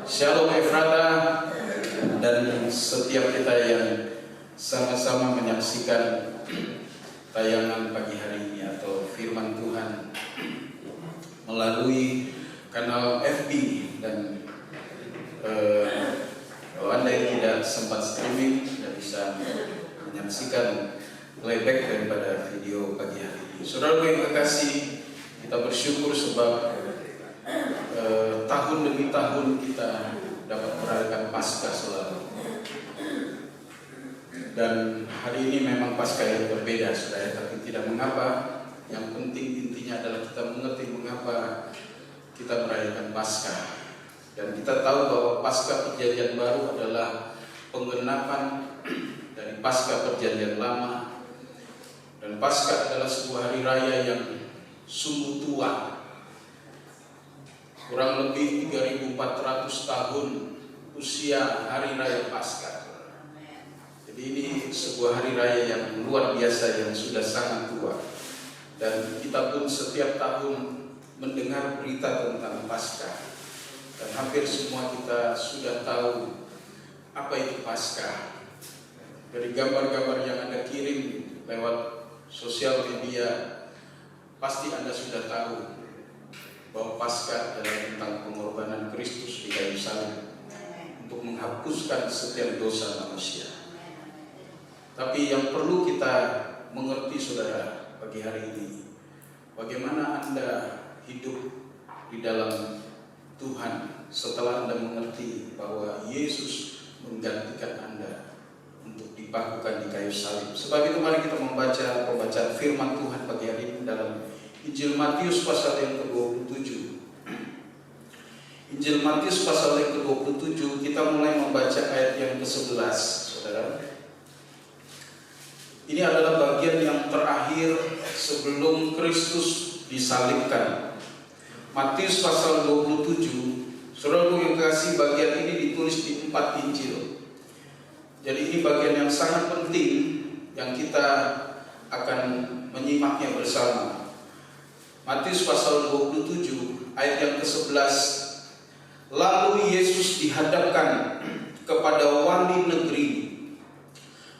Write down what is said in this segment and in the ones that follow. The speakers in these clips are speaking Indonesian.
Shalom Efrata dan setiap kita yang sama-sama menyaksikan tayangan pagi hari ini atau firman Tuhan melalui kanal FB dan kalau Anda yang tidak sempat streaming tidak bisa menyaksikan playback daripada video pagi hari ini. Saudara yang kekasih, kita bersyukur sebab tahun demi tahun kita dapat merayakan Paskah selalu. Dan hari ini memang Paskah yang berbeda, saudara, tapi tidak mengapa. Yang penting intinya adalah kita mengerti mengapa kita merayakan Paskah. Dan kita tahu bahwa Paskah Perjanjian Baru adalah penggenapan dari Paskah Perjanjian Lama. Dan Paskah adalah sebuah hari raya yang sungguh tua. Kurang lebih 3.400 tahun usia hari raya Paskah. Jadi ini sebuah hari raya yang luar biasa, yang sudah sangat tua. Dan kita pun setiap tahun mendengar berita tentang Paskah. Dan hampir semua kita sudah tahu apa itu Paskah. Dari gambar-gambar yang Anda kirim lewat sosial media, pasti Anda sudah tahu bahwa Paskah adalah tentang pengorbanan Kristus di kayu salib untuk menghapuskan setiap dosa manusia. Tapi yang perlu kita mengerti, saudara, pagi hari ini, bagaimana Anda hidup di dalam Tuhan setelah Anda mengerti bahwa Yesus menggantikan Anda untuk dipakukan di kayu salib. Sebab itu mari kita membaca pembacaan firman Tuhan pagi hari ini dalam Injil Matius pasal yang ke-27. Injil Matius pasal yang ke-27, kita mulai membaca ayat yang ke-11, saudara. Ini adalah bagian yang terakhir sebelum Kristus disalibkan. Matius pasal 27, saudara yang kasih, bagian ini ditulis di 4 Injil. Jadi ini bagian yang sangat penting yang kita akan menyimaknya bersama. Matius pasal 27 ayat yang ke-11. Lalu Yesus dihadapkan kepada wali negeri,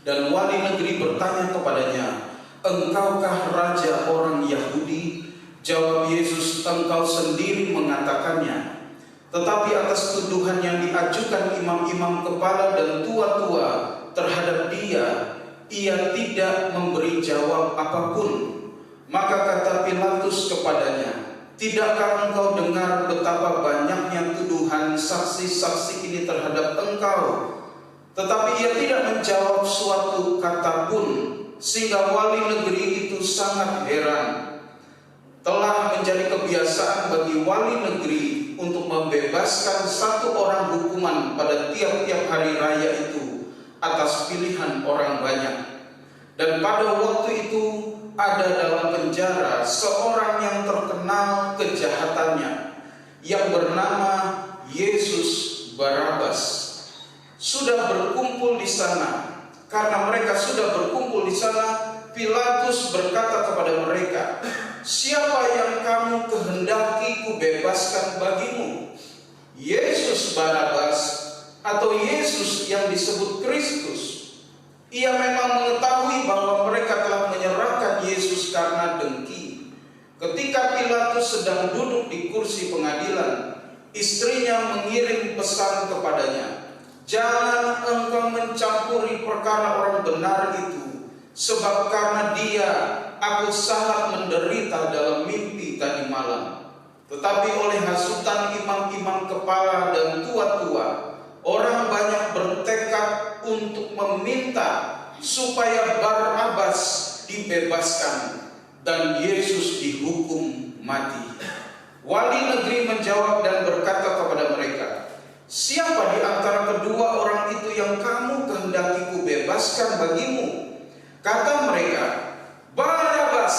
dan wali negeri bertanya kepadanya, "Engkaukah raja orang Yahudi?" Jawab Yesus, "Engkau sendiri mengatakannya." Tetapi atas tuduhan yang diajukan imam-imam kepala dan tua-tua terhadap dia, ia tidak memberi jawab apapun. Maka kata Pilatus kepadanya, "Tidakkah engkau dengar betapa banyaknya tuduhan saksi-saksi ini terhadap engkau?" Tetapi ia tidak menjawab suatu kata pun, sehingga wali negeri itu sangat heran. Telah menjadi kebiasaan bagi wali negeri untuk membebaskan satu orang hukuman pada tiap-tiap hari raya itu atas pilihan orang banyak. Dan pada waktu itu ada dalam penjara seorang yang terkenal kejahatannya, yang bernama Yesus Barabas. Sudah berkumpul di sana. Karena mereka sudah berkumpul di sana, Pilatus berkata kepada mereka, "Siapa yang kamu kehendaki kubebaskan bagimu? Yesus Barabas atau Yesus yang disebut Kristus?" Ia memang mengetahui bahwa mereka telah menyerahkan Yesus karena dengki. Ketika Pilatus sedang duduk di kursi pengadilan, istrinya mengirim pesan kepadanya, "Jangan engkau mencampuri perkara orang benar itu, sebab karena dia aku sangat menderita dalam mimpi tadi malam." Tetapi oleh hasutan imam-imam kepala dan tua-tua, orang banyak bertekad untuk meminta supaya Barabas dibebaskan dan Yesus dihukum mati. Wali negeri menjawab dan berkata kepada mereka, "Siapa di antara kedua orang itu yang kamu kehendaki kubebaskan bagimu?" Kata mereka, "Barabas."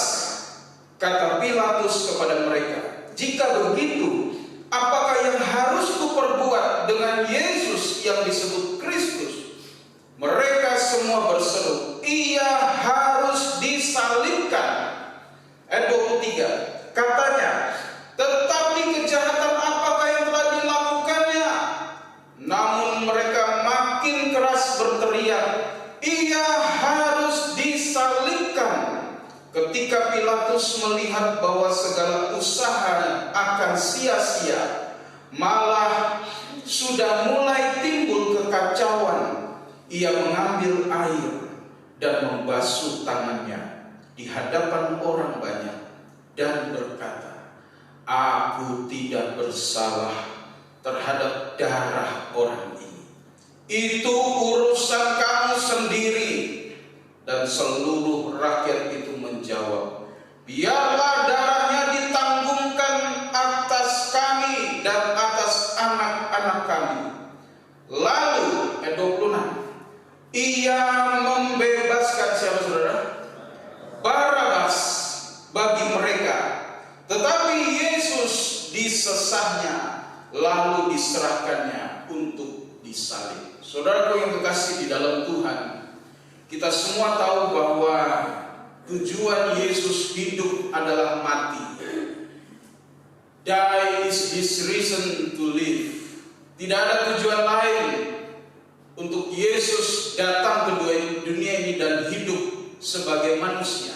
Kata Pilatus kepada mereka, "Jika begitu, apakah yang harus kuperbuat dengan Yesus yang disebut Kristus?" Mereka semua berseru, "Ia harus disalibkan." Ayat 23, katanya, "Tetapi kejahatan apakah yang telah dilakukannya? ketika Pilatus melihat bahwa segala usaha akan sia-sia, malah sudah mulai timbul kekacauan, ia mengambil air dan membasuh tangannya di hadapan orang banyak dan berkata, "Aku tidak bersalah terhadap darah orang ini. Itu urusan kamu sendiri." Dan seluruh rakyat itu menjawab, "Biarlah darahnya ditanggungkan atas kami dan atas anak-anak kami." Lalu ayat 26, ia membebaskan siapa saudara? Barabas bagi mereka. Tetapi Yesus disesahnya, lalu diserahkannya untuk disalib. Saudaraku yang kekasih di dalam Tuhan, kita semua tahu bahwa tujuan Yesus hidup adalah mati. Die is his reason to live. Tidak ada tujuan lain untuk Yesus datang ke dunia ini dan hidup sebagai manusia.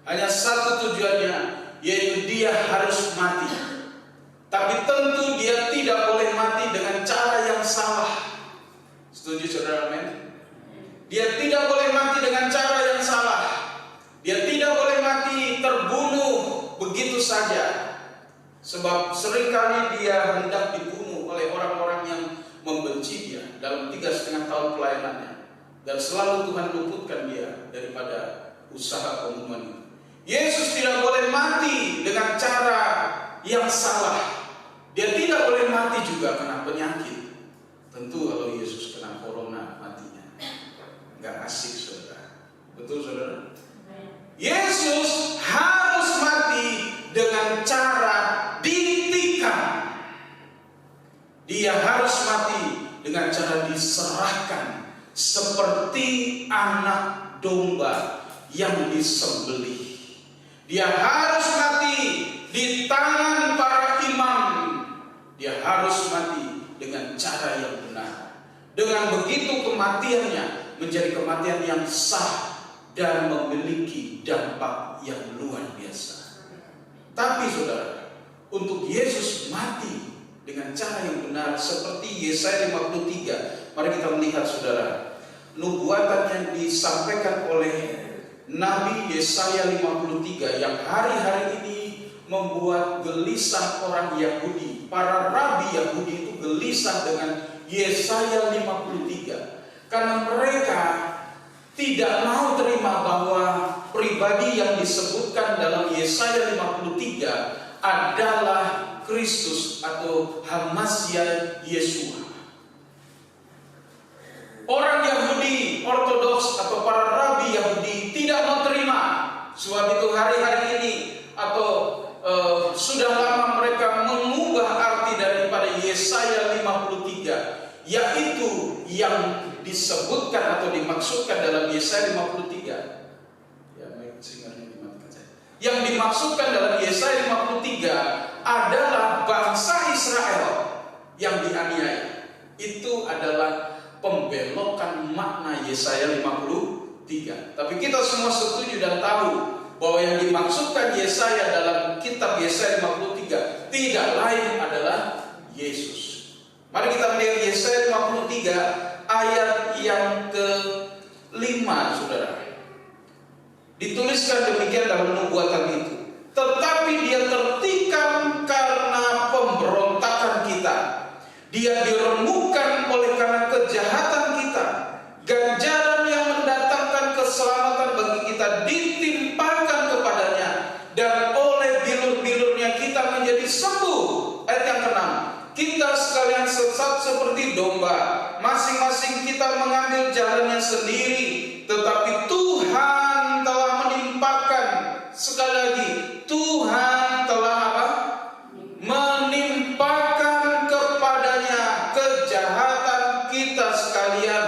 Hanya satu tujuannya, yaitu dia harus mati. Tapi tentu dia tidak boleh mati dengan cara yang salah. Setuju saudara? Amin. Dia tidak boleh mati dengan cara yang salah. Dia tidak boleh mati terbunuh begitu saja. Sebab seringkali dia hendak dibunuh oleh orang-orang yang membenci dia dalam 3,5 tahun pelayanannya. Dan selalu Tuhan luputkan dia daripada usaha pembunuhan itu. Yesus tidak boleh mati dengan cara yang salah. Dia tidak boleh mati juga kena penyakit. Tentu kalau Yesus kena corona matinya nggak asik saudara. Betul saudara? Yesus harus mati dengan cara ditikam. Dia harus mati dengan cara diserahkan seperti anak domba yang disembelih. Dia harus mati di tangan para imam. Dia harus mati dengan cara yang benar. Dengan begitu kematiannya menjadi kematian yang sah dan memiliki dampak yang luar biasa. Tapi saudara, untuk Yesus mati dengan cara yang benar seperti Yesaya 53, mari kita melihat saudara, nubuatan yang disampaikan oleh Nabi Yesaya 53 yang hari-hari ini membuat gelisah orang Yahudi. Para rabi Yahudi itu gelisah dengan Yesaya 53 karena mereka tidak mau terima bahwa pribadi yang disebutkan dalam Yesaya 53 adalah Kristus atau Hamasya Yesua. Orang Yahudi ortodoks atau para rabi Yahudi tidak mau terima. Sebab itu hari-hari ini atau sudah lama mereka mengubah arti daripada Yesaya 53, yaitu yang disebutkan atau dimaksudkan dalam Yesaya 53. Ya, baik, singarnya dimatikan saja. Yang dimaksudkan dalam Yesaya 53 adalah bangsa Israel yang dianiaya. Itu adalah pembelokan makna Yesaya 53. Tapi kita semua setuju dan tahu bahwa yang dimaksudkan Yesaya dalam kitab Yesaya 53 tidak lain adalah Yesus. Mari kita melihat Yesaya 53 ayat yang ke-5 saudara. Dituliskan demikian dalam nubuatan itu. Tetapi dia tertikam karena pemberontakan kita. Dia diremukkan oleh karena kejahatan kita. Ganjaran yang mendatangkan keselamatan bagi kita ditimpakan kepadanya, dan oleh bilur-bilurnya kita menjadi sembuh. Ayat yang ke-6. Kita sekalian sesat seperti domba, masing-masing kita mengambil jalannya sendiri, tetapi Tuhan telah menimpakan, sekali lagi, Tuhan telah apa? Menimpakan kepadanya kejahatan kita sekalian.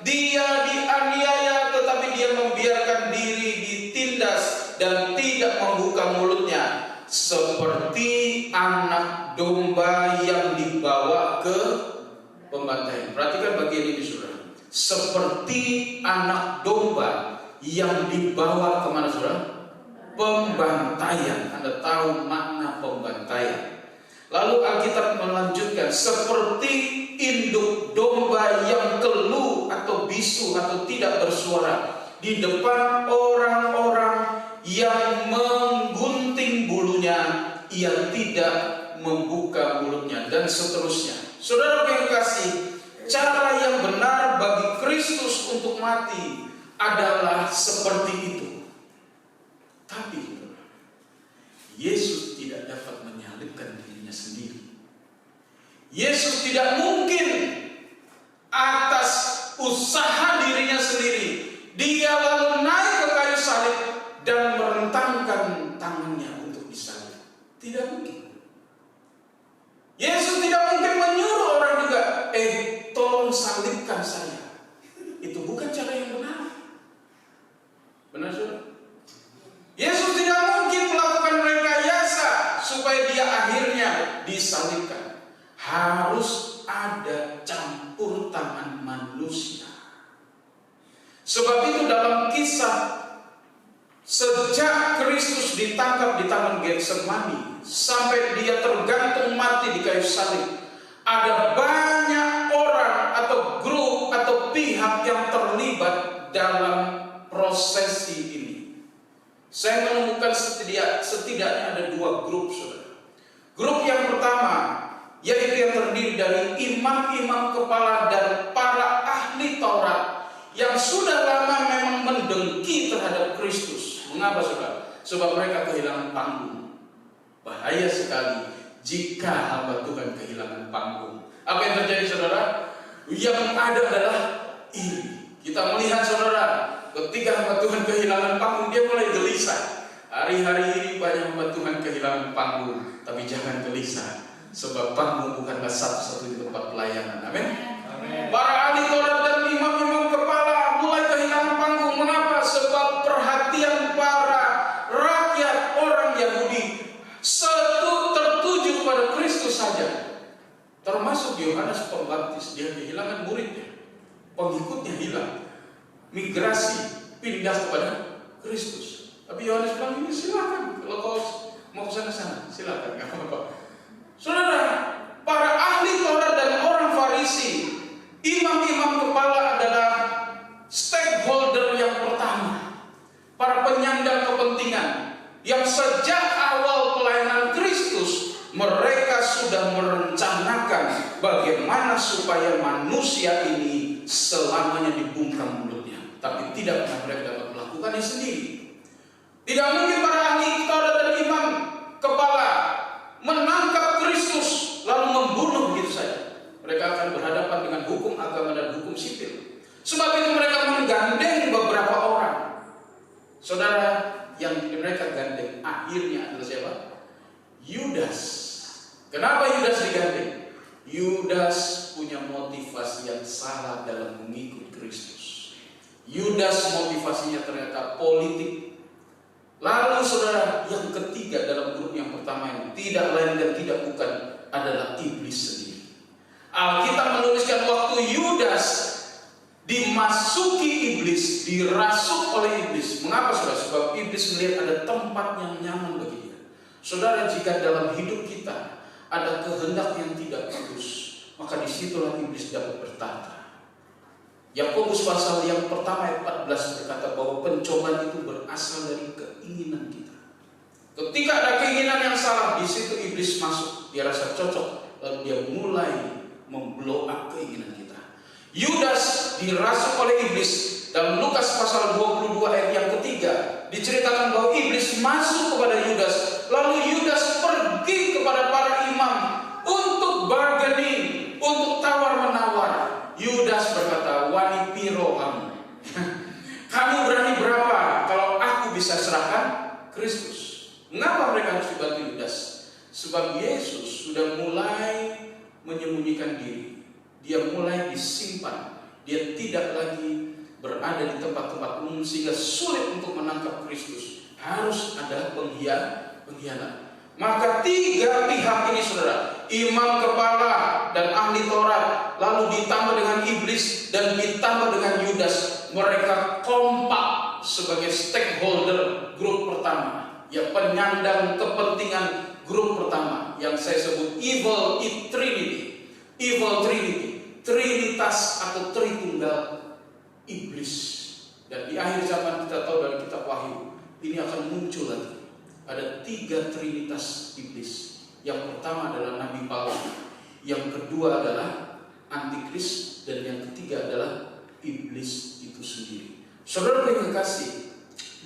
Dia dianiaya tetapi dia membiarkan diri ditindas dan tidak membuka mulutnya, seperti anak domba yang dibawa ke pembantaian. Perhatikan bagian ini saudara. Seperti anak domba yang dibawa kemana saudara? pembantaian. Anda tahu makna pembantaian. Lalu Alkitab melanjutkan, seperti induk domba yang keluh atau bisu atau tidak bersuara di depan orang-orang yang menggunting bulunya, ia tidak membuka mulutnya, dan seterusnya. Saudara yang kasih, cara yang benar bagi Kristus untuk mati adalah seperti itu. Tapi Yesus tidak dapat menyalibkan dirinya sendiri. Yesus tidak mungkin atas usaha dirinya sendiri dia lalu naik ke kayu salib dan merentangkan tangannya untuk disalib. Tidak mungkin. Yesus tidak mungkin menyuruh orang juga, tolong salibkan saya. Itu bukan cara yang benar. Benar, saudara? Yesus tidak mungkin melakukan rekayasa supaya dia akhirnya disalibkan. Harus ada campur tangan manusia. Sebab itu dalam kisah, sejak Kristus ditangkap di taman Getsemani sampai dia tergantung mati di kayu salib, ada banyak orang atau grup atau pihak yang terlibat dalam prosesi ini. Saya menemukan setidaknya ada 2 grup, saudara. Grup yang pertama, yaitu yang terdiri dari imam-imam kepala dan para ahli Taurat yang sudah lama memang mendengki terhadap Kristus. Mengapa, saudara? Sebab mereka kehilangan panggung. Bahaya sekali jika hamba Tuhan kehilangan panggung. Apa yang terjadi, saudara? Yang ada adalah iri. Kita melihat, saudara, ketika hamba Tuhan kehilangan panggung, dia mulai gelisah. Hari-hari ini banyak hamba Tuhan kehilangan panggung, tapi jangan gelisah, sebab panggung bukanlah satu-satunya tempat pelayanan. Amin. Para ahli Taurat dan imam-imam kepala mulai kehilangan panggung. Mengapa? Sebab perhatian para rakyat orang Yahudi tertuju kepada Kristus saja. Termasuk Yohanes Pembaptis, dia kehilangan muridnya, pengikutnya hilang, migrasi pindah kepada Kristus. Tapi Yohanes bilang, ini silakan, kalau kau mau ke sana silakan, nggak apa-apa. Saudara, para ahli Taurat dan orang Farisi, imam-imam kepala adalah stakeholder yang pertama, para penyandang kepentingan yang sejak awal pelayanan Kristus mereka sudah merencanakan bagaimana supaya manusia ini selamanya dibungkam mulutnya, tapi tidak pernah mereka dapat melakukannya sendiri. Tidak mungkin para ahli Taurat dan imam kepala menangkap Kristus lalu membunuh begitu saja. Mereka akan berhadapan dengan hukum agama dan hukum sipil. Sebab itu mereka menggandeng beberapa orang. Saudara, yang mereka gandeng akhirnya adalah siapa? Yudas. Kenapa Yudas digandeng? Yudas punya motivasi yang salah dalam mengikut Kristus. Yudas motivasinya ternyata politik. Lalu saudara, yang ketiga dalam grup yang pertama ini tidak lain dan tidak bukan adalah iblis sendiri. Alkitab menuliskan waktu Yudas dimasuki iblis, dirasuk oleh iblis. Mengapa, saudara? Sebab iblis melihat ada tempat yang nyaman bagi dia. Saudara, jika dalam hidup kita ada kehendak yang tidak bagus, maka disitulah iblis dapat bertata. Yakobus pasal yang pertama ayat 14 berkata bahwa pencobaan itu berasal dari keinginan kita. Ketika ada keinginan yang salah, di situ iblis masuk. Dia rasa cocok, lalu dia mulai memblow up keinginan kita. Yudas dirasuk oleh iblis. Dalam Lukas pasal 22 ayat yang ketiga diceritakan bahwa iblis masuk kepada Yudas. Lalu Yudas pergi kepada para imam untuk bargaining, untuk tawar-menawar. Yudas berkata, "Wani piro kamu? Kamu berani berapa kalau aku bisa serahkan Kristus?" Mengapa mereka harus dibantu Yudas? Sebab Yesus sudah mulai menyembunyikan diri. Dia mulai disimpan. Dia tidak lagi berada di tempat-tempat umum sehingga sulit untuk menangkap Kristus. Harus ada pengkhianat. Maka 3 pihak ini, saudara, imam kepala dan ahli Taurat, lalu ditambah dengan iblis dan ditambah dengan Yudas, mereka kompak sebagai stakeholder grup pertama, ya penyandang kepentingan grup pertama yang saya sebut evil trinity, trinitas atau tritunggal iblis. Dan di akhir zaman kita tahu dari kitab Wahyu ini akan muncul lagi. Ada 3 trinitas iblis. Yang pertama adalah Nabi Palsu, yang kedua adalah Antikris, dan yang ketiga adalah iblis itu sendiri. Saudara yang kekasih,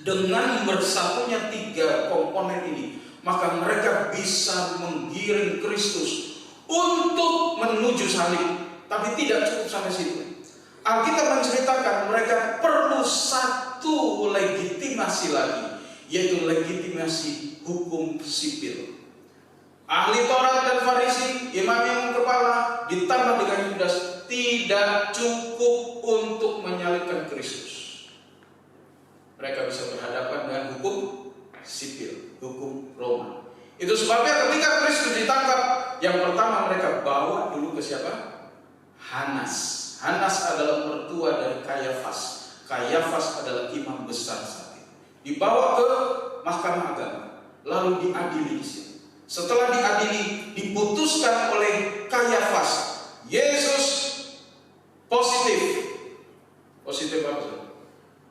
dengan bersatunya 3 komponen ini, maka mereka bisa menggiring Kristus untuk menuju salib. Tapi tidak cukup sampai situ. Alkitab menceritakan mereka perlu satu legitimasi lagi, yaitu legitimasi hukum sipil. Ahli Taurat dan Farisi, imam kepala, ditambah dengan Yudas, tidak cukup untuk menyalibkan Kristus. Mereka bisa berhadapan dengan hukum sipil, hukum Roma. Itu sebabnya ketika Kristus ditangkap, yang pertama mereka bawa dulu ke siapa? Hanas. Hanas adalah mertua dari Kayafas. Kayafas adalah imam besar saat itu. Dibawa ke mahkamah agama, lalu diadili di sini. Setelah diadili, diputuskan oleh Kayafas, Yesus positif. Positif apa?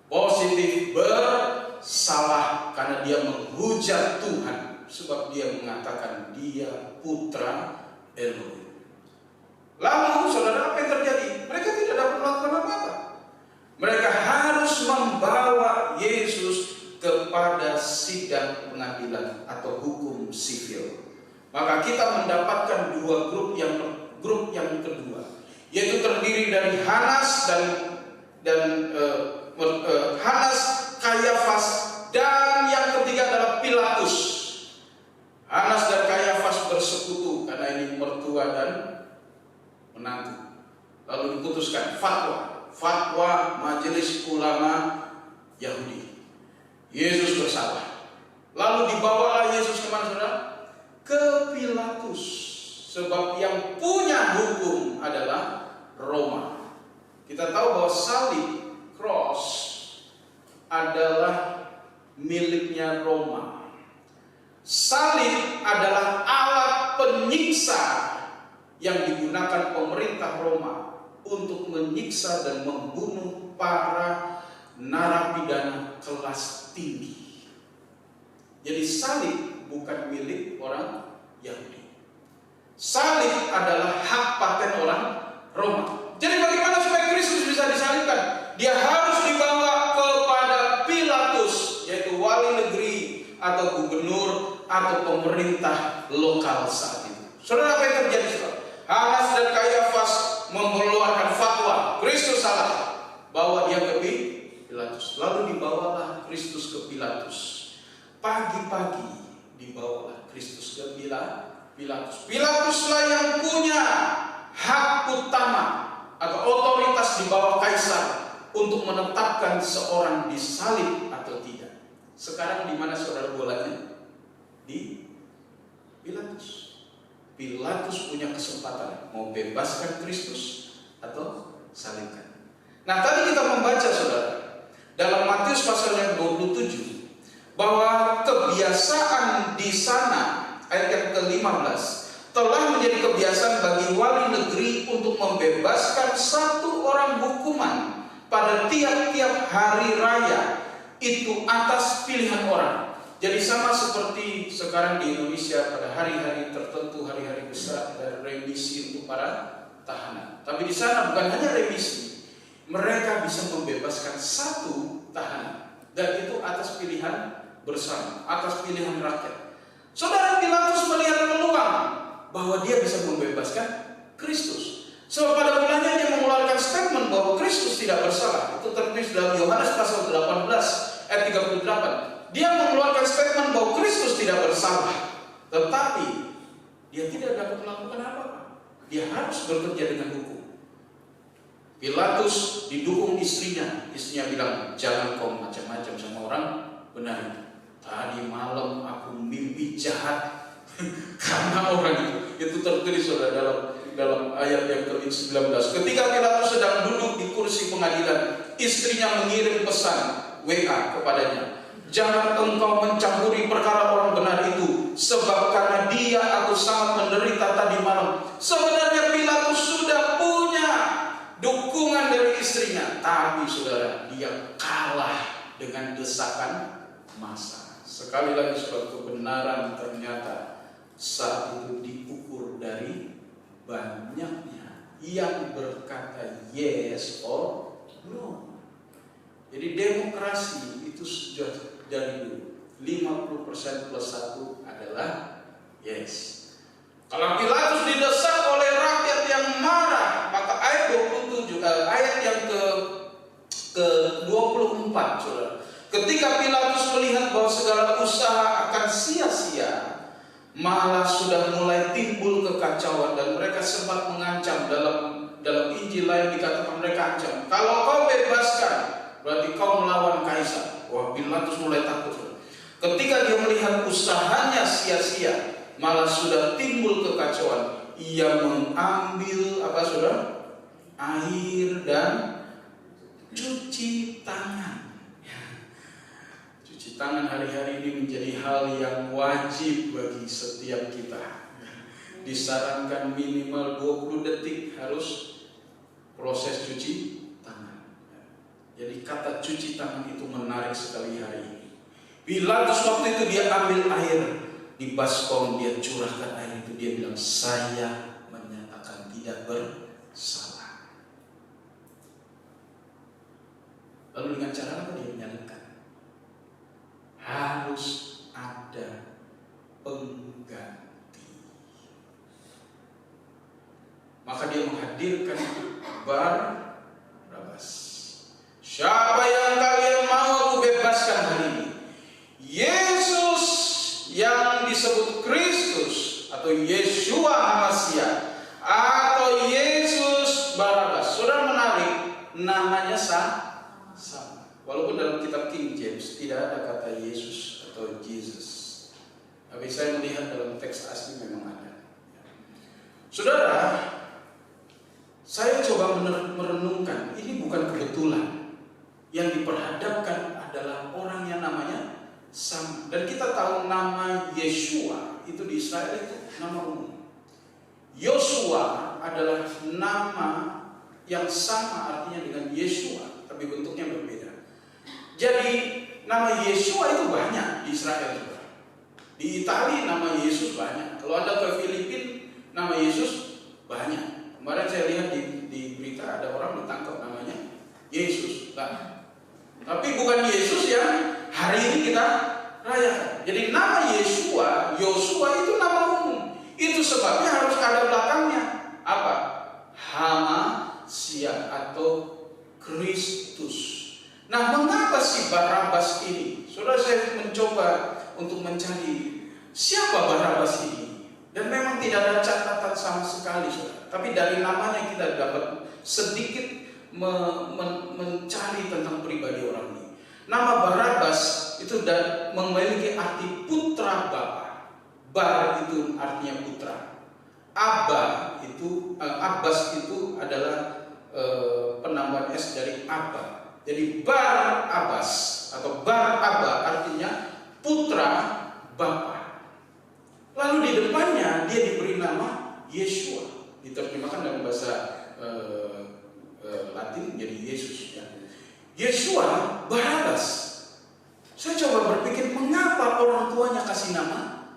Positif bersalah karena dia menghujat Tuhan, sebab dia mengatakan dia putra Elohim. Lalu saudara, apa yang terjadi? Mereka tidak dapat melakukan apa-apa. Mereka harus membawa Yesus kepada sidang pengadilan atau hukum sivil. Maka kita mendapatkan 2 grup yang kedua, yaitu terdiri dari Hanas dan Hanas, Kayafas, dan yang ketiga adalah Pilatus. Hanas dan Kayafas bersekutu karena ini mertua dan menantu. Lalu diputuskan fatwa majelis ulama Yahudi. Yesus bersalah. Lalu dibawalah Yesus kemana saudara? Ke Pilatus. Sebab yang punya hukum adalah Roma. Kita tahu bahwa salib, cross, adalah miliknya Roma. Salib adalah alat penyiksa yang digunakan pemerintah Roma untuk menyiksa dan membunuh para narapidana kelas tinggi. Jadi salib bukan milik orang Yahudi. Salib adalah hak paten orang Roma. Jadi bagaimana supaya Kristus bisa disalibkan? Dia harus dibawa kepada Pilatus, yaitu wali negeri atau gubernur atau pemerintah lokal saat itu. Saudara, apa yang terjadi saudara? Hanas dan Kayafas mengeluarkan fatwa, Kristus salah, bawa dia ke Pilatus. Lalu dibawalah Kristus ke Pilatus. Pagi-pagi dibawalah Kristus ke Pilatus. Pilatuslah yang punya hak utama atau otoritas di bawah Kaisar untuk menetapkan seorang disalib atau tidak. Sekarang di mana saudara bolanya? Di Pilatus. Pilatus punya kesempatan mau bebaskan Kristus atau salibkan. Nah, tadi kita membaca saudara dalam Matius pasal yang 27 bahwa kebiasaan di sana, ayat yang ke-15, telah menjadi kebiasaan bagi wali negeri untuk membebaskan satu orang hukuman pada tiap-tiap hari raya itu atas pilihan orang. Jadi sama seperti sekarang di Indonesia pada hari-hari tertentu, hari-hari besar ada remisi untuk para tahanan. Tapi di sana bukan hanya remisi, mereka bisa membebaskan satu tahanan, dan itu atas pilihan bersama, atas pilihan rakyat. Saudara, Pilatus melihat peluang bahwa dia bisa membebaskan Kristus. Sebab pada mulanya dia mengeluarkan statement bahwa Kristus tidak bersalah. Itu tertulis dalam Yohanes pasal 18 ayat 38. Dia mengeluarkan statement bahwa Kristus tidak bersalah, tetapi dia tidak dapat melakukan apa-apa. Dia harus bekerja dengan hukum. Pilatus didukung istrinya. Istrinya bilang, jangan kau macam-macam sama orang benar. Tadi malam aku mimpi jahat karena orang itu tertulis saudara dalam ayat yang ke-19. Ketika Pilatus sedang duduk di kursi pengadilan, istrinya mengirim pesan, WA kepadanya, jangan engkau mencampuri perkara orang benar itu, sebab karena dia aku sangat menderita tadi malam. Sebenarnya Pilatus sudah punya dukungan dari istrinya, tapi saudara, dia kalah dengan desakan massa. Sekali lagi suatu kebenaran ternyata saat itu diukur dari banyaknya yang berkata yes or no. Jadi demokrasi itu sudah dari dulu 50% plus 1 adalah yes. Kalau Pilatus didesak oleh rakyat yang marah, maka ayat 27 ayat yang ke-24 saudara. Ketika Pilatus melihat bahwa segala usaha akan sia-sia, malah sudah mulai timbul kekacauan, dan mereka sempat mengancam. Dalam Injil lain dikatakan mereka ancam, kalau kau bebaskan berarti kau melawan kaisar. Wah, Pilatus mulai takut. Ketika dia melihat usahanya sia-sia, malah sudah timbul kekacauan, ia mengambil apa saudara? Air dan cuci tangan. Cuci tangan hari-hari ini menjadi hal yang wajib bagi setiap kita. Disarankan minimal 20 detik harus proses cuci tangan. Jadi kata cuci tangan itu menarik sekali hari ini. Pilatus waktu itu dia ambil air di baskom, dia curahkan air itu, dia bilang, saya menyatakan tidak bersalah. Lalu dengan cara apa dia menyatakan? Harus ada pengganti. Maka dia menghadirkan Barabas. Siapa yang kalian mau aku bebaskan hari ini? Yesus yang disebut Kristus, atau Yeshua HaMashiach, atau Yesus Barabas. Saudara, menarik, namanya sama. Walaupun dalam kitab King James tidak ada kata Yesus atau Jesus, tapi saya melihat dalam teks asli memang ada. Saudara, saya coba merenungkan, ini bukan kebetulan. Yang diperhadapkan adalah orang yang namanya sama. Dan kita tahu nama Yeshua itu di Israel itu nama umum. Yosua adalah nama yang sama artinya dengan Yeshua, tapi bentuknya berbeda. Jadi nama Yeshua itu banyak di Israel juga. Di Italia nama Yesus banyak. Kalau Anda ke Filipina, nama Yesus banyak. Kemarin saya lihat di berita ada orang ditangkap namanya Yesus. Tapi bukan Yesus yang hari ini kita rayakan. Jadi nama Yosua itu nama umum. Itu sebabnya harus ada belakangnya. Apa? HaMashiach atau Kristus. Nah, mengapa si Barabas ini? Saudara, saya mencoba untuk mencari siapa Barabas ini. Dan memang tidak ada catatan sama sekali, saudara. Tapi dari namanya kita dapat sedikit mencari tentang pribadi orang ini. Nama Barabas itu memiliki arti putra bapa. Bar itu artinya putra. Abbas itu adalah penambahan S dari Abba. Jadi Bar Abbas atau Bar Abba artinya putra bapa. Lalu di depannya dia diberi nama Yeshua. Diterjemahkan dalam bahasa Latin jadi Yesus, ya. Yeshua Barabas. Saya coba berpikir mengapa orang tuanya kasih nama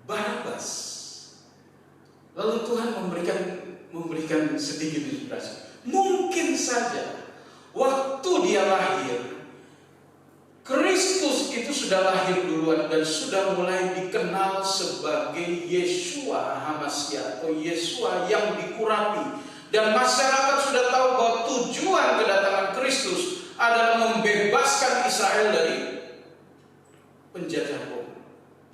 Barabas. Lalu Tuhan memberikan sedikit inspirasi. Mungkin saja waktu dia lahir, Kristus itu sudah lahir duluan dan sudah mulai dikenal sebagai Yeshua HaMashiach atau Yeshua yang dikurapi. Dan masyarakat sudah tahu bahwa tujuan kedatangan Kristus adalah membebaskan Israel dari penjajahan Roma.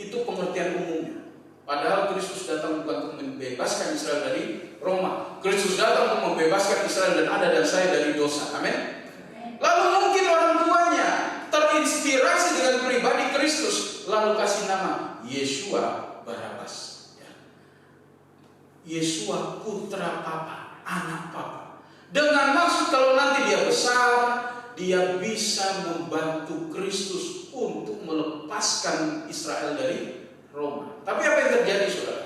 Itu pengertian umumnya. Padahal Kristus datang bukan untuk membebaskan Israel dari Roma. Kristus datang untuk membebaskan Israel dan Anda dan saya dari dosa. Amin. Lalu mungkin orang tuanya terinspirasi dengan pribadi Kristus, lalu kasih nama Yeshua Barabas. Yeshua putra papa, anak papa. Dengan maksud kalau nanti dia besar, dia bisa membantu Kristus untuk melepaskan Israel dari Roma. Tapi apa yang terjadi, saudara?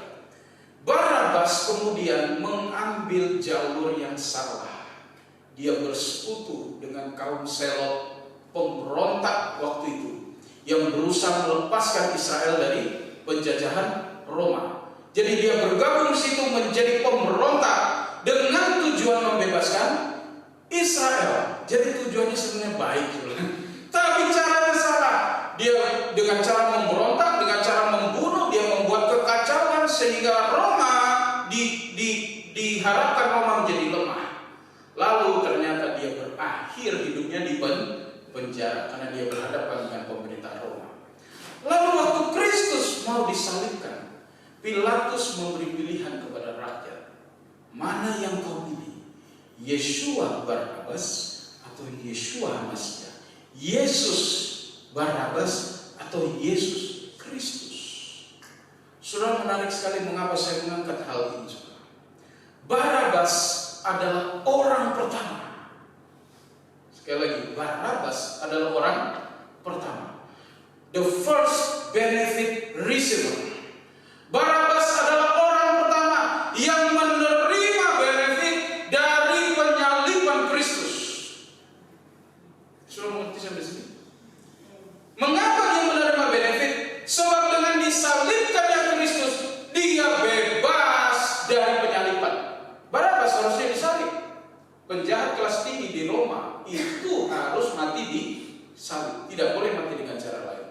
Barabas kemudian mengambil jalur yang salah. Dia bersekutu dengan kaum Selot, pemberontak waktu itu, yang berusaha melepaskan Israel dari penjajahan Roma. Jadi dia bergabung di situ menjadi pemberontak dengan tujuan membebaskan Israel. Jadi tujuannya sebenarnya baik, tapi caranya salah. Dia dengan cara memberontak, dengan cara membunuh, dia membuat kekacauan sehingga Roma diharapkan Roma menjadi lemah. Lalu ternyata dia berakhir hidupnya di penjara karena dia berhadapan dengan pemerintah Roma. Lalu waktu Kristus mau disalibkan, Pilatus memberi pilihan kepada rakyat, mana yang kau pilih? Yeshua Barabas atau Yeshua Masiah? Yesus Barabas atau Yesus Kristus? Saudara, menarik sekali mengapa saya mengangkat hal ini. Barabas adalah orang pertama. Sekali lagi, Barabas adalah orang pertama. The first benefit receiver. Barabas adalah orang pertama yang menerima benefit dari penyaliban Kristus. Sudah mengerti sampai sini? Mengapa dia menerima benefit? Sebab dengan disalibkannya Kristus, dia bebas dari penyaliban. Barabas harusnya disalib. Penjahat kelas tinggi di Roma itu harus mati di salib, tidak boleh mati dengan cara lain.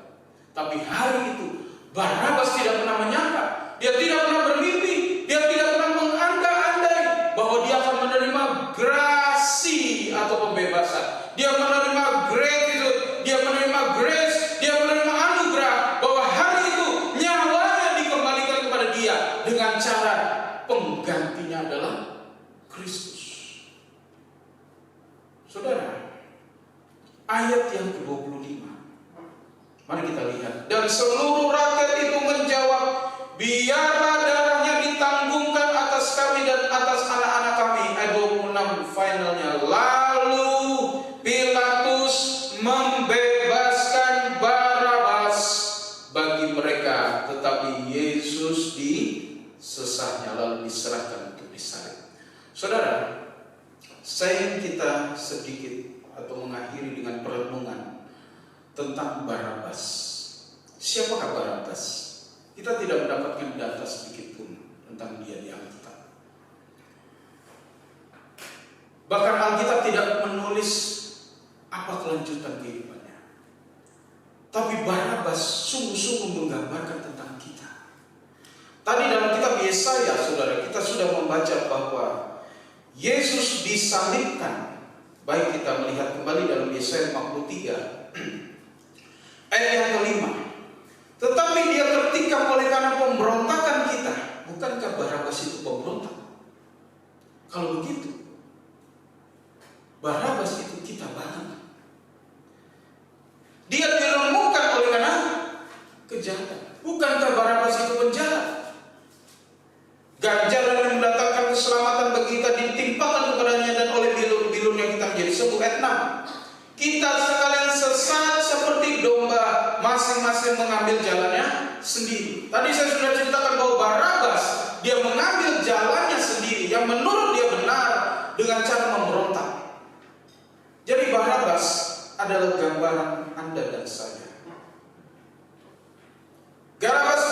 Tapi hari itu Barabas tidak pernah menyangka, dia tidak pernah bermimpi, dia tidak pernah mengandai-andai bahwa dia akan menerima grasi atau pembebasan. Dia menerima gratitude, dia menerima grace, dia menerima anugerah, bahwa hari itu nyawanya dikembalikan kepada dia dengan cara penggantinya adalah Kristus. Saudara, ayat yang ke-25, mari kita lihat. Dan seluruh rakyat itu menjawab, biarlah darahnya ditanggungkan atas kami dan atas anak-anak kami. Ayat 26 finalnya. Lalu Pilatus membebaskan Barabas bagi mereka, tetapi Yesus disesatnya lalu diserahkan untuk disalib. Saudara, saya ingin kita sedikit atau mengakhiri dengan perenungan tentang Barabas. Siapakah Barabas? Kita tidak mendapatkan data sedikit pun tentang dia di Alkitab. Bahkan Alkitab tidak menulis apa kelanjutan kehidupannya. Tapi Barabas sungguh-sungguh menggambarkan tentang kita. Tadi dalam kitab Yesaya, saudara, kita sudah membaca bahwa Yesus disalibkan. Baik, kita melihat kembali dalam Yesaya 53 ayat yang ke-5. Tetapi dia tertikam oleh karena pemberontakan kita. Bukankah Barabas itu pemberontak? Kalau begitu, Barabas itu kita banget. Dia diremukkan oleh karena kejahatan. Bukankah Barabas itu penjahat? Ganjaran yang mendatangkan keselamatan bagi kita ditimpakan kepadanya, dan oleh bilurnya kita menjadi sembuh. Ayat 6. Kita sekalian sesat seperti domba, masing-masing mengambil jalannya sendiri. Tadi saya sudah ceritakan bahwa Barabas, dia mengambil jalannya sendiri yang menurut dia benar dengan cara memberontak. Jadi Barabas adalah gambaran Anda dan saya.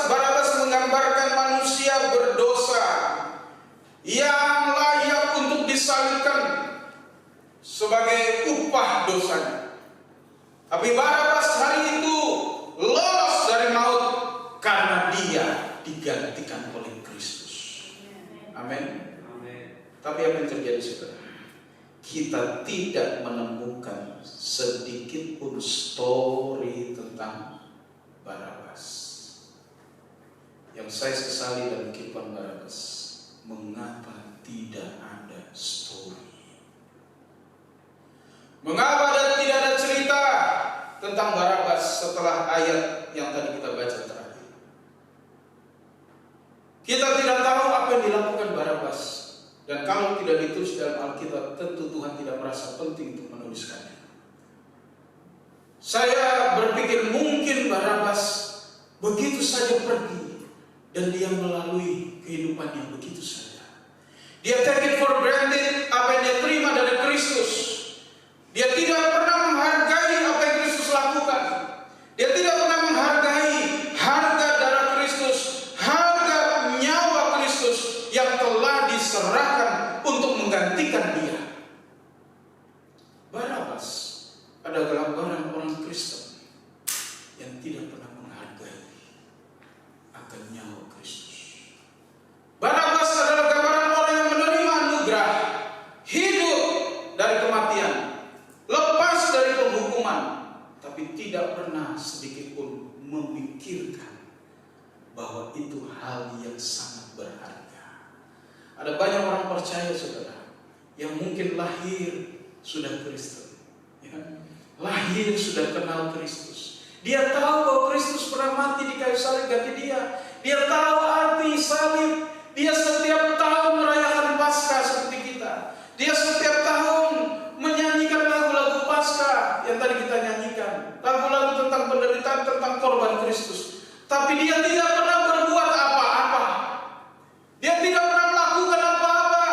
Barabas menggambarkan manusia berdosa yang layak untuk disalibkan sebagai upah dosanya. Tapi Barabas hari itu lolos dari maut karena dia digantikan oleh Kristus. Amin. Tapi apa yang terjadi, saudara? Kita tidak menemukan sedikit pun story tentang Barabas. Yang saya sesali dalam kehidupan Barabas, mengapa tidak ada story? Mengapa tidak ada cerita tentang Barabas setelah ayat yang tadi kita baca terakhir? Kita tidak tahu apa yang dilakukan Barabas. Dan kalau tidak ditulis dalam Alkitab, tentu Tuhan tidak merasa penting untuk menuliskannya. Saya berpikir mungkin Barabas begitu saja pergi dan dia melalui kehidupan yang begitu saja. Dia take it for granted apa yang dia terima dari Kristus. Dia tidak pernah menghargai apa yang Kristus lakukan. Dia tidak pernah menghargai harga darah Kristus, harga nyawa Kristus yang telah diserahkan untuk menggantikan dia. Barabas adalah gambaran orang Kristen yang tidak pernah menghargai akan nyawa Kristus. Barabas adalah gambaran orang yang menerima anugerah, hidup dari kematian, lepas dari penghukuman, tapi tidak pernah sedikit pun memikirkan bahwa itu hal yang sangat berharga. Ada banyak orang percaya, saudara, yang mungkin lahir sudah Kristen, ya, lahir sudah kenal Kristus. Dia tahu bahwa Kristus pernah mati di kayu salib ganti dia. Dia tahu arti salib. Dia setiap tahun merayakan Paskah seperti kita. Dia setiap tahun menyanyikan lagu-lagu Paskah yang tadi kita nyanyikan, lagu-lagu tentang penderitaan, tentang korban Kristus. Tapi dia tidak pernah berbuat apa-apa. Dia tidak pernah melakukan apa-apa.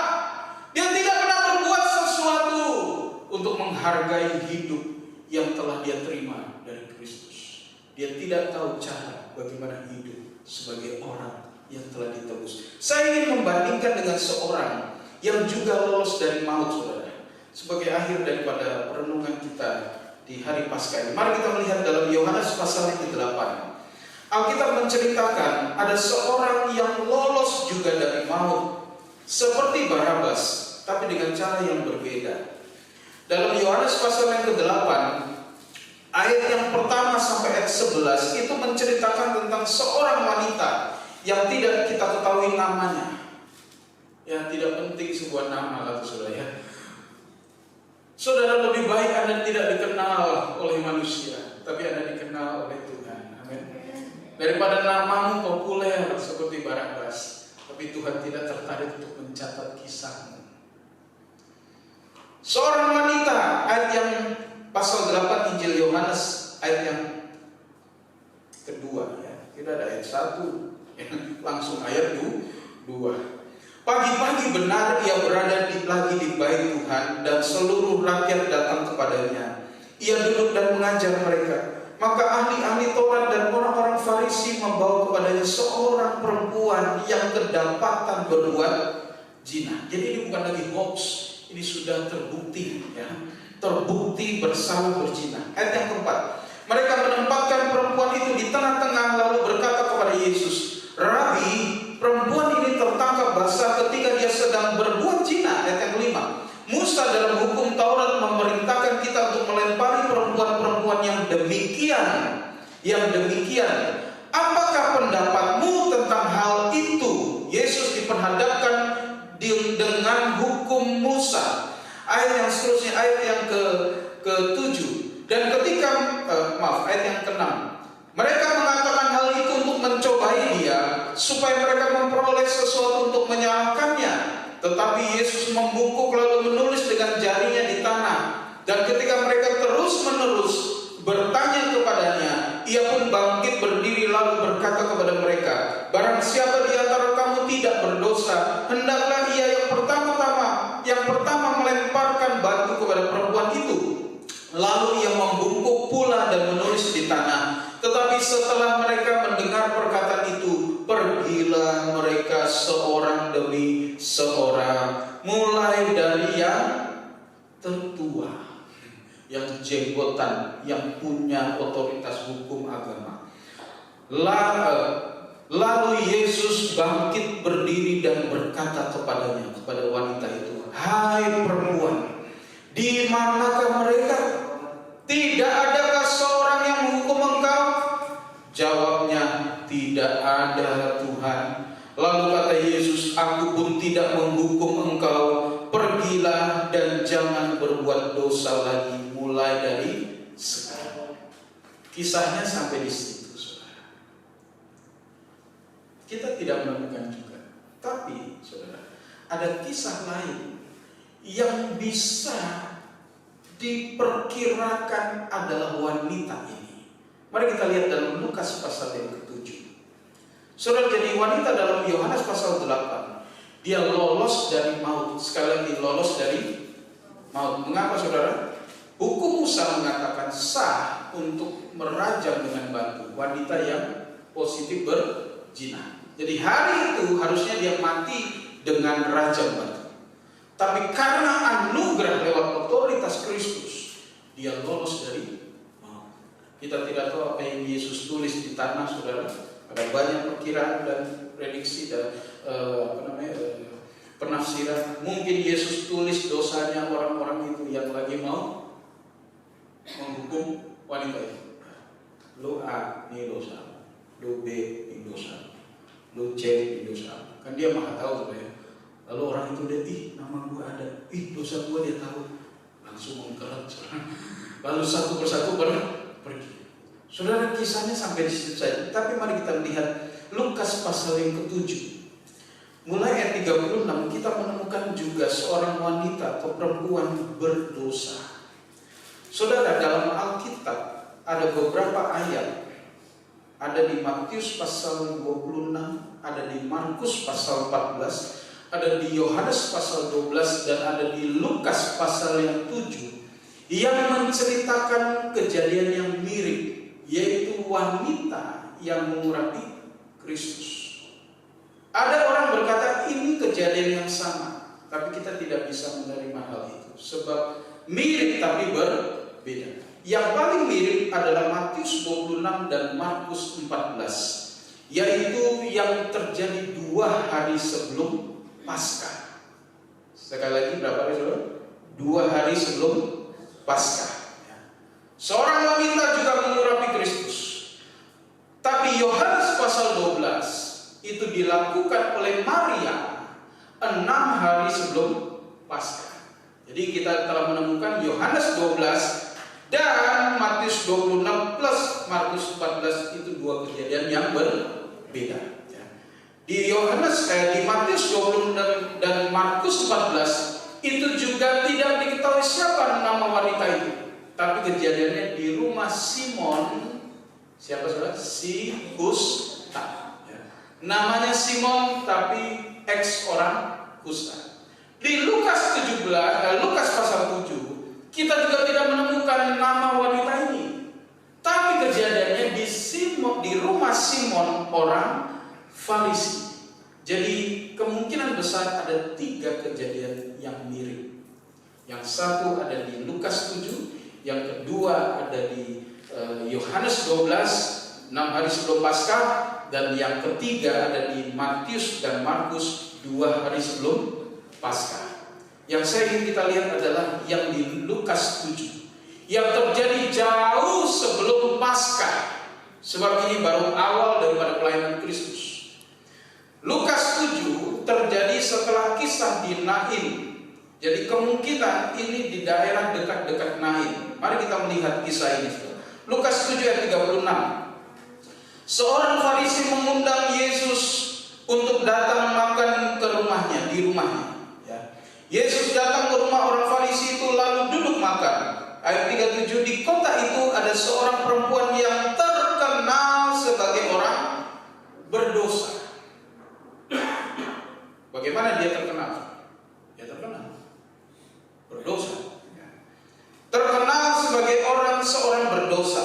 Dia tidak pernah berbuat sesuatu untuk menghargai hidup yang telah dia terima dari Kristus. Dia tidak tahu cara bagaimana hidup sebagai orang yang telah ditebus. Saya ingin membandingkan dengan seorang yang juga lolos dari maut, saudara, sebagai akhir daripada perenungan kita di hari Paskah ini. Mari kita melihat dalam Yohanes pasal yang ke-8. Alkitab menceritakan ada seorang yang lolos juga dari maut seperti Barabas, tapi dengan cara yang berbeda. Dalam Yohanes pasal yang ke-8, ayat yang pertama sampai ayat 11 itu menceritakan tentang seorang wanita yang tidak kita ketahui namanya. Ya, tidak penting sebuah nama, kata saudara, ya. Saudara, lebih baik Anda tidak dikenal oleh manusia, tapi Anda dikenal oleh Tuhan. Amin. Daripada namamu populer seperti Barabas, tapi Tuhan tidak tertarik untuk mencatat kisahmu. Seorang wanita, ayat yang pasal 8 Injil Yohanes, ayat yang kedua, ya. Tidak ada ayat 1, langsung ayat 2. Pagi-pagi benar ia berada lagi di bait Tuhan dan seluruh rakyat datang kepadanya. Ia duduk dan mengajar mereka. Maka ahli-ahli Taurat dan orang-orang Farisi membawa kepadanya seorang perempuan yang kedapatan berbuat zina. Jadi ini bukan lagi hoax, ini sudah terbukti, ya. Terbukti bersalah berzina. Ayat yang keempat. Mereka menempatkan perempuan itu di tengah-tengah lalu berkata kepada Yesus, Rabi, perempuan ini tertangkap basah ketika dia sedang berbuat zina. Ayat yang kelima. Musa dalam hukum Taurat memerintahkan kita untuk melempari perempuan-perempuan yang demikian. Apakah pendapatmu tentang hal itu? Yesus diperhadapkan dengan hukum Musa. Ayat yang seterusnya, ayat yang ke-7. Dan ketika ayat yang ke-6. Mereka mengatakan hal itu untuk mencobai dia, supaya mereka memperoleh sesuatu untuk menyalahkannya. Tetapi Yesus membungkuk lalu menulis dengan jarinya di tanah. Dan ketika mereka terus-menerus bertanya kepadanya, ia pun bangkit berdiri lalu berkata kepada mereka, barang siapa di antara kamu tidak berdosa, hendaklah ia yang pertama melemparkan batu kepada perempuan itu. Lalu ia membungkuk pula dan menulis di tanah. Tetapi setelah mereka mendengar perkataan itu, pergilah mereka seorang demi seorang, mulai dari yang tertua, yang jenggotan, yang punya otoritas hukum agama. Lalu Yesus bangkit berdiri dan berkata kepadanya, kepada wanita itu, hai perempuan, di manakah mereka? Tidak adakah seorang yang menghukum engkau? Jawabnya, tidak ada Tuhan. Lalu kata Yesus, aku pun tidak menghukum engkau. Pergilah dan jangan berbuat dosa lagi mulai dari sekarang. Kisahnya sampai di situ, saudara. Kita tidak menemukan juga. Tapi, saudara, ada kisah lain yang bisa diperkirakan adalah wanita ini. Mari kita lihat dalam Lukas pasal yang ke-7. Saudara, jadi wanita dalam Yohanes pasal 8, dia lolos dari maut. Sekali lagi, lolos dari maut. Mengapa saudara? Hukum Musa mengatakan sah untuk merajam dengan batu wanita yang positif berzina. Jadi hari itu harusnya dia mati dengan rajam batu. Tapi karena anugerah lewat otoritas Kristus, dia lolos dari maut. Kita tidak tahu apa yang Yesus tulis di tanah, saudara. Ada banyak perkiraan dan prediksi dan penafsiran. Mungkin Yesus tulis dosanya orang-orang itu yang lagi mau menghukum wanita itu. Lu A, ini dosa. Lu B, ini dosa. Lu C, ini dosa. Kan dia maha tahu sebenarnya. Lalu orang itu lihat, nama gue ada, dosa gue dia tahu. Langsung mengkeret. Lalu satu persatu pergi. Saudara, kisahnya sampai di situ saja. Tapi mari kita lihat Lukas pasal yang ke-7. Mulai ayat 36 kita menemukan juga seorang wanita atau perempuan berdosa. Saudara, dalam Alkitab ada beberapa ayat. Ada di Matius pasal 26, ada di Markus pasal 14, ada di Yohanes pasal 12, dan ada di Lukas pasal yang 7 yang menceritakan kejadian yang mirip, yaitu wanita yang mengurapi Kristus. Ada orang berkata ini kejadian yang sama, tapi kita tidak bisa menerima hal itu sebab mirip tapi berbeda. Yang paling mirip adalah Matius 26 dan Markus 14, yaitu yang terjadi 2 hari sebelum Paskah. Sekali lagi, berapa hari saudara? 2 hari sebelum Paskah. Seorang wanita juga mengurapi Kristus. Tapi Yohanes pasal 12 itu dilakukan oleh Maria 6 hari sebelum Paskah. Jadi kita telah menemukan Yohanes 12 dan Matius 26 plus Markus 14 itu 2 kejadian yang berbeda. Di Matius 20 dan Markus 14 itu juga tidak diketahui siapa nama wanita itu. Tapi kejadiannya di rumah Simon. Siapa saudara? Si Kusta. Namanya Simon tapi ex orang Kusta. Di Lukas 17, Lukas pasal 7 kita juga tidak menemukan nama wanita ini. Tapi kejadiannya di rumah Simon orang Farisi. Jadi kemungkinan besar ada 3 kejadian yang mirip. Yang satu ada di Lukas 7, yang kedua ada di Yohanes 12, 6 hari sebelum Paskah, dan yang ketiga ada di Matius dan Markus 2 hari sebelum Paskah. Yang saya ingin kita lihat adalah yang di Lukas 7, yang terjadi jauh sebelum Paskah, sebab ini baru awal daripada pelayanan Kristus. Lukas 7 terjadi setelah kisah di Nain. Jadi kemungkinan ini di daerah dekat-dekat Nain. Mari kita melihat kisah ini. Lukas 7 ayat 36. Seorang Farisi mengundang Yesus untuk datang makan ke rumahnya, di rumahnya. Yesus datang ke rumah orang Farisi itu lalu duduk makan. Ayat 37, di kota itu ada seorang perempuan yang terkenal sebagai orang berdosa. Bagaimana dia terkenal? Dia terkenal berdosa. Terkenal sebagai seorang berdosa.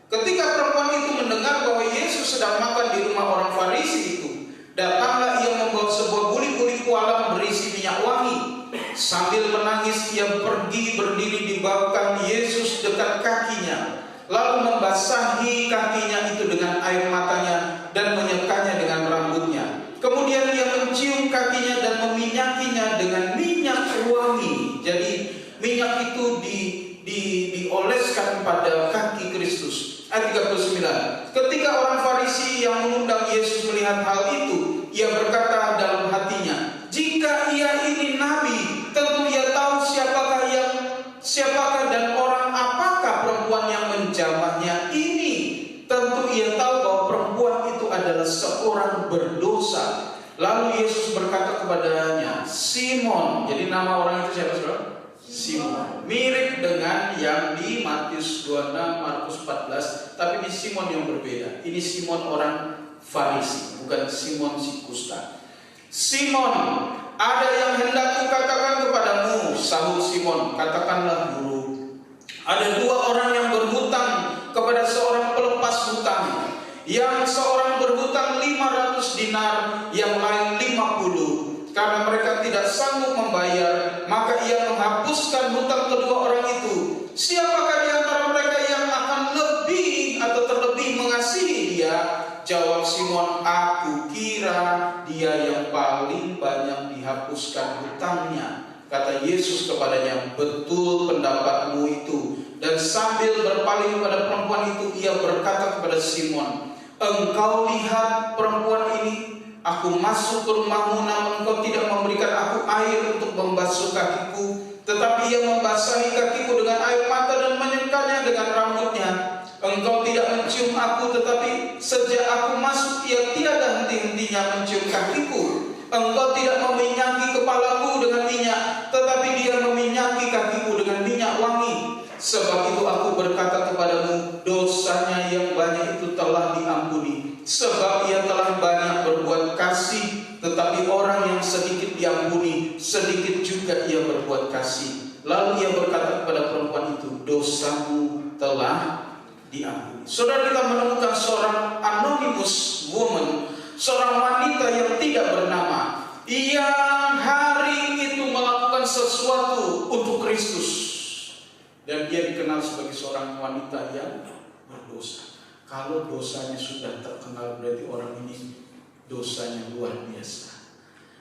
Ketika perempuan itu mendengar bahwa Yesus sedang makan di rumah orang Farisi itu, datanglah ia membawa sebuah buli-buli kualam berisi minyak wangi. Sambil menangis ia pergi berdiri di belakang Yesus dekat kakinya, lalu membasahi kakinya itu dengan air matanya dan menyekanya dengan rambutnya. Kemudian ia mencium kakinya dan meminyakinya dengan minyak wangi. Jadi minyak itu dioleskan pada kaki Kristus. Ayat 39. Ketika orang Farisi yang mengundang Yesus melihat hal itu, ia berkata dalam hatinya, jika ia ini nabi, tentu ia tahu siapakah dan orang apakah perempuan yang menjamahnya ini. Tentu ia tahu bahwa perempuan itu adalah seorang berdosa. Lalu Yesus berkata kepadanya, Simon. Jadi nama orang itu siapa saudara? Simon. mirip dengan yang di Matius 26, Markus 14, tapi ini Simon yang berbeda. Ini Simon orang Farisi, bukan Simon si kusta. Simon, ada yang hendak kukatakan kepadamu, sahut Simon. Katakanlah guru. Ada dua orang yang berhutang kepada seorang pelepas hutang. Yang seorang berhutang 500 dinar, yang lain 50. Karena mereka tidak sanggup membayar, maka ia menghapuskan hutang kedua orang itu. Siapakah di antara mereka yang akan lebih atau terlebih mengasihi dia? Jawab Simon, aku kira dia yang paling banyak dihapuskan hutangnya. Kata Yesus kepadanya, betul pendapatmu itu. Dan sambil berpaling kepada perempuan itu, ia berkata kepada Simon, engkau lihat perempuan ini? Aku masuk ke rumahmu, namun engkau tidak memberikan aku air untuk membasuh kakiku, tetapi ia membasahi kakiku dengan air mata dan menyekanya dengan rambutnya. Engkau tidak mencium aku, tetapi sejak aku masuk ia tiada henti-hentinya mencium kakiku. Engkau tidak meminyaki kepalaku dengan minyak, tetapi dia meminyaki kakiku dengan minyak wangi. Sebab itu aku berkata kepadamu, dosanya yang banyak itu telah diampuni, sebab ia telah banyak berbuat kasih. Tetapi orang yang sedikit diampuni, sedikit juga ia berbuat kasih. Lalu ia berkata kepada perempuan itu, dosamu telah diampuni. Saudara, kita menemukan seorang anonymous woman, seorang wanita yang tidak bernama, yang hari itu melakukan sesuatu untuk Kristus. Dan dia dikenal sebagai seorang wanita yang berdosa. Kalau dosanya sudah terkenal, berarti orang ini dosanya luar biasa.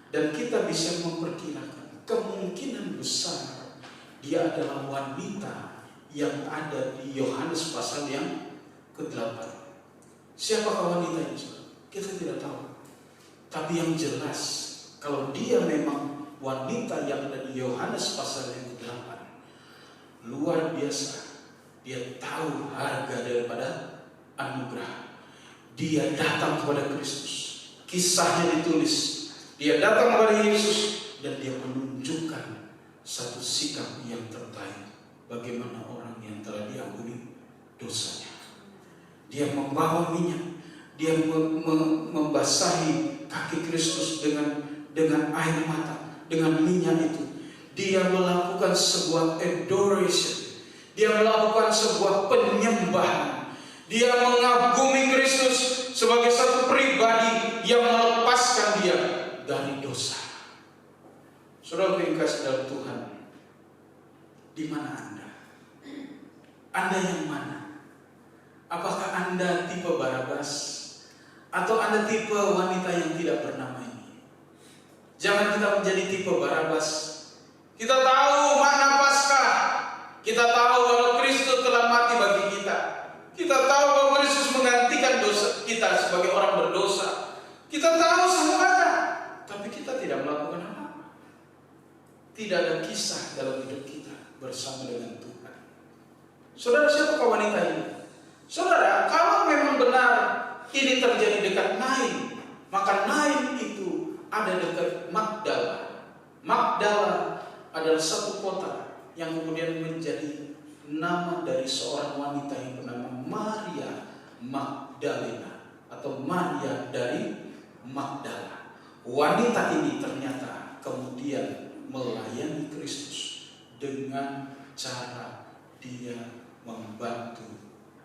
Dan kita bisa memperkirakan kemungkinan besar dia adalah wanita yang ada di Yohanes pasal yang ke-8. Siapakah wanita ini? Kita tidak tahu. Tapi yang jelas, kalau dia memang wanita yang ada di Yohanes pasal yang ke-8, luar biasa. Dia tahu harga daripada anugerah. Dia datang kepada Kristus. Kisahnya ditulis. Dia datang kepada Yesus dan dia menunjukkan satu sikap yang terbaik. Bagaimana orang yang telah diampuni dosanya. Dia membawa minyak. Dia membasahi kaki Kristus dengan air mata, dengan minyak itu. Dia melakukan sebuah adoration. Dia melakukan sebuah penyembahan. Dia mengagumi Kristus sebagai satu pribadi yang melepaskan dia dari dosa. Saudara yang kasih dalam Tuhan, di mana Anda? Anda yang mana? Apakah Anda tipe Barabas atau Anda tipe wanita yang tidak bernama ini? Jangan kita menjadi tipe Barabas. Kita tahu makna Paskah. Kita tahu bahwa Kristus telah mati bagi kita. Kita tahu bahwa Kristus menggantikan dosa kita sebagai orang berdosa. Kita tahu semuanya, tapi kita tidak melakukan apa-apa. Tidak ada kisah dalam hidup kita bersama dengan Tuhan. Saudara, siapakah wanita ini? Saudara, kalau memang benar ini terjadi dekat Nain, maka Nain itu ada dekat Magdala. Magdala adalah satu kota yang kemudian menjadi nama dari seorang wanita yang bernama Maria Magdalena atau Maria dari Magdala. Wanita ini ternyata kemudian melayani Kristus dengan cara dia membantu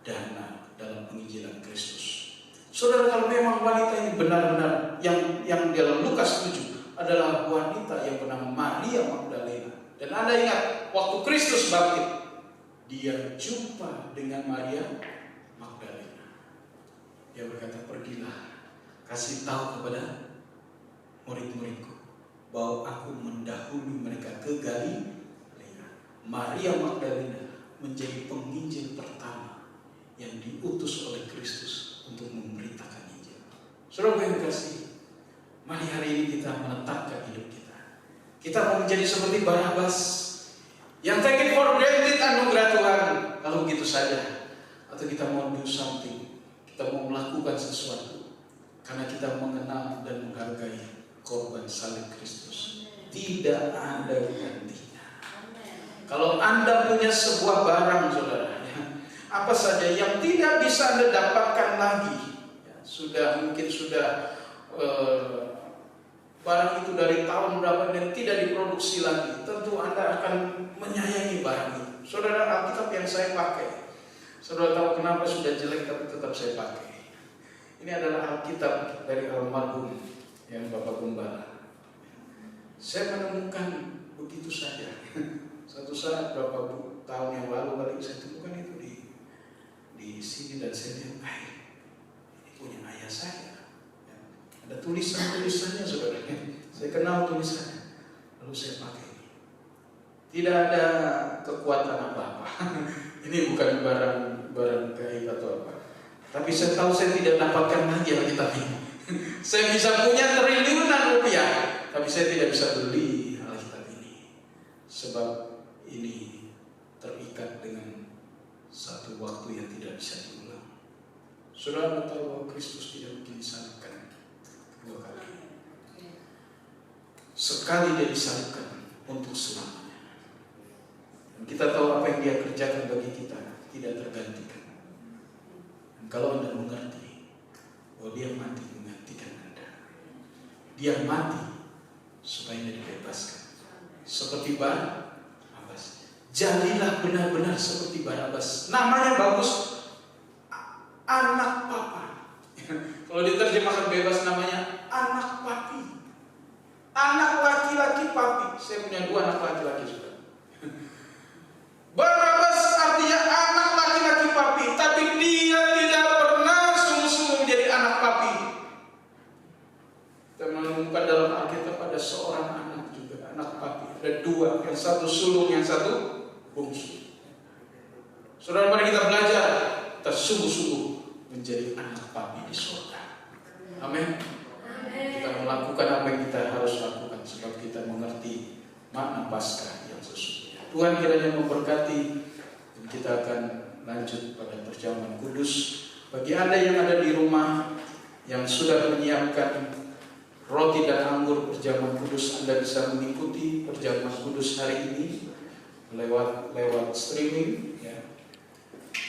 dana dalam penginjilan Kristus. Saudara, kalau memang wanita ini benar-benar yang dalam Lukas 7 adalah wanita yang bernama Maria Magdalena. Dan Anda ingat, waktu Kristus bangkit, dia jumpa dengan Maria Magdalena. Dia berkata, pergilah, kasih tahu kepada murid-muridku bahwa aku mendahului mereka ke Galilea. Maria Magdalena menjadi penginjil pertama yang diutus oleh Kristus untuk memberitakan Injil. Saudara yang dikasihi, mari hari ini kita menetapkan hidup kita. Kita mau menjadi seperti Barabas yang take it for granted anugerah Tuhan, lalu begitu saja. Atau kita mau do something, kita mau melakukan sesuatu karena kita mengenal dan menghargai korban salib Kristus. Tidak ada gantinya. Kalau Anda punya sebuah barang, saudara, apa saja yang tidak bisa Anda dapatkan lagi, mungkin sudah barang itu dari tahun berapa dan tidak diproduksi lagi, tentu Anda akan menyayangi barang itu. Saudara, Alkitab yang saya pakai, saudara tahu kenapa sudah jelek tapi tetap saya pakai. Ini adalah Alkitab dari almarhum yang Bapak Gembala. Saya menemukan begitu saja. Satu saat berapa tahun yang lalu kali saya temukan itu di sini dan saya lihat, ini punya ayah saya. Ada tulisannya, saudara. Saya kenal tulisannya. Lalu saya pakai ini. Tidak ada kekuatan apa-apa. Ini bukan barang gaib atau apa. Tapi saya tahu saya tidak dapatkan lagi Alkitab ini. Saya bisa punya triliunan rupiah, tapi saya tidak bisa beli Alkitab ini. Sebab ini terikat dengan satu waktu yang tidak bisa diulang. Saudara tahu bahwa Kristus tidak mungkin disalibkan dua kali. Sekali dia disalibkan untuk selamanya. Dan kita tahu apa yang dia kerjakan bagi kita tidak tergantikan. Dan kalau Anda mengerti bahwa dia mati menggantikan Anda, dia mati supaya Anda dibebaskan. Seperti Barabas. Jadilah benar-benar seperti Barabas. Namanya bagus, anak papa. Kalau diterjemahkan bebas namanya anak papi. Anak laki-laki papi. Saya punya 2 anak laki-laki sudah. Barabas artinya anak laki-laki papi, tapi dia tidak pernah sungguh-sungguh menjadi anak papi. Kita menemukan dalam Alkitab ada seorang anak juga, anak papi. Ada 2, yang satu sulung, yang satu bungsu. Saudara, mari kita belajar, kita sungguh-sungguh menjadi anak papi di surga. Amin. Kita melakukan apa yang kita harus lakukan sebab kita mengerti makna Paskah yang sesungguhnya. Tuhan kiranya memberkati, dan kita akan lanjut pada perjamuan kudus. Bagi Anda yang ada di rumah yang sudah menyiapkan roti dan anggur perjamuan kudus, Anda bisa mengikuti perjamuan kudus hari ini lewat streaming. Ya.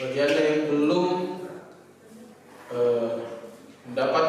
Bagi Anda yang belum mendapatkan